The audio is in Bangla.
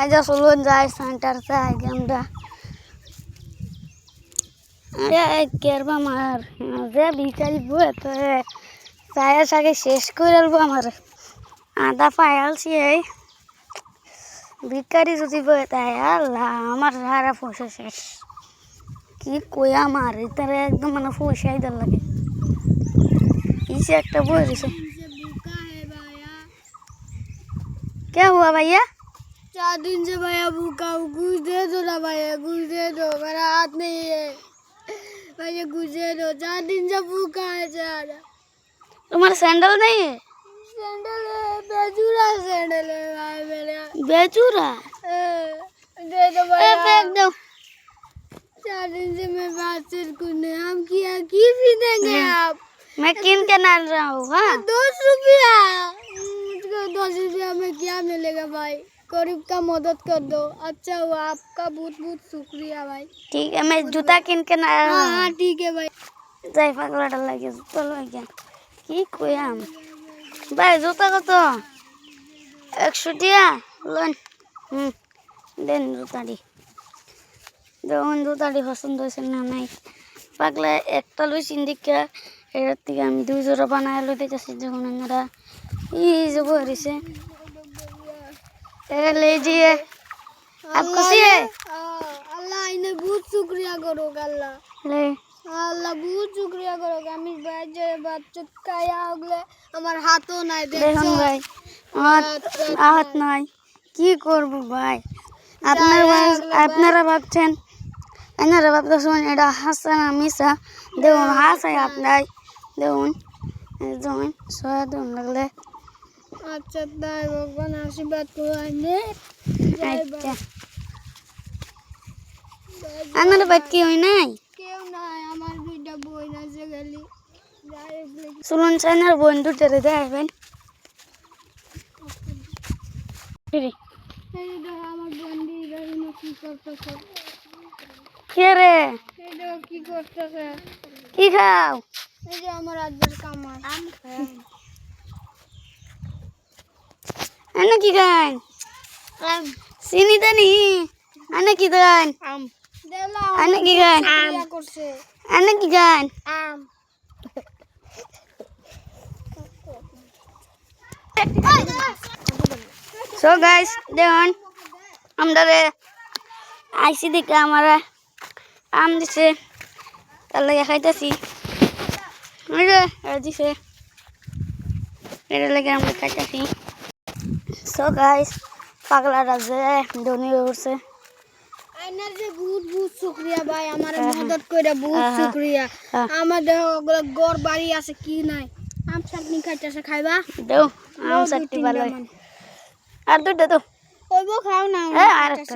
আজ চলুন যাই সেন্টারতে আগে আমরা কেরবা আমার যে বিকাল বই তো চায়ের সাথে শেষ করে আলবো আমার আদা পায়ালছি এই ভিকারি যদি বই তাই আল্লাহ আমার সারা পয়সা শেষ কি কই আমার এটারে একদম মানে পয়সাই দেওয়ার লাগে इसे एक बोल रही क्या हुआ भैया 4 दिन से भैया भूखा हूँ कुछ दे दो ना भैया कुछ दे दो मेरा हाथ नहीं है भैया कुछ दे दो 4 दिन से भूखा है सारा तुम्हारा सैंडल नहीं है सैंडल है बेचूरा सैंडल है भाई मेरा बेचूरा दे दो भैया फेंक दो 4 दिन से मैं बात से कुछ नहीं हम किया की भी देंगे आप मैं किन के नाल रहा हूँ हाँ 10 रुपया मुझको 10 रुपया में क्या मिलेगा भाई गरीब का मदद कर दो अच्छा हुआ आपका बहुत बहुत शुक्रिया भाई ठीक है मैं जूता किन के नाल रहा हूँ हाँ ठीक है भाई যাই পাগলা ডাল লাগে চলো এখান কি কইয়াম ভাই জুতা কত 100 টাকা লোন দেন জুতাটি দেখুন জুতাটি পছন্দ হয়েছে না নাই পাগলা একটা লই সিন্ডিকা এর থেকে আমি 2 জোড়া বানায় লইতে যাচ্ছি যখন আমরা এই যে বইছে এ लीजिए आप खुशी है अल्लाह इन्हें बहुत शुक्रिया करो अल्लाह ले अल्लाह बहुत शुक्रिया करो আমি ভাই যে বাচ্চা কায়া হগলে আমার হাতও নাই দেখুন ভাই হাত নাই কি করব ভাই আপনারা ভাবছেন এনারা ভাবতেছেন এটা হাসা না মিশা দেখুন হাসাই আপনার দেখুন যেমন সয়া দেন লাগলে আচ্ছা তাই ভগবান আশীর্বাদ করো আইনে আচ্ছা আপনারা বাদ কি হয় নাই কেউ নাই আমার দুইটা বই আছে খালি চলুন চাইনার বন্ধু টেরে দেখবেন এই দেখো আমার বন্ধু গাড়ি কি করতেছে কে রে এই দেখো কি করতেছে কি খাও এই যে আমার আজকের কামাই আম খাই আনে কি গান আম চিনি জানি আনে কি গান আম দেলা আনে কি গান আম করছে আনে কি গান আম সো গাইস দেখুন আমরা আইসি দিকে আমরা আম দিছে তার লাগে খাইতেছি দিছে এর লাগে আমরা খাইতেছি সো গাইস পাগলা রাজে ধনী হয়ে উঠছে আইনার যে বহুত বহুত শুকরিয়া ভাই আমার মদদ কইরা বহুত শুকরিয়া আমাদের ঘর বাড়ি আছে কি নাই আম চাটনি খাইতেছে খাইবা দেও আম চাটনি ভালো আর দুটো দাও ওইবো খাও না আর একটা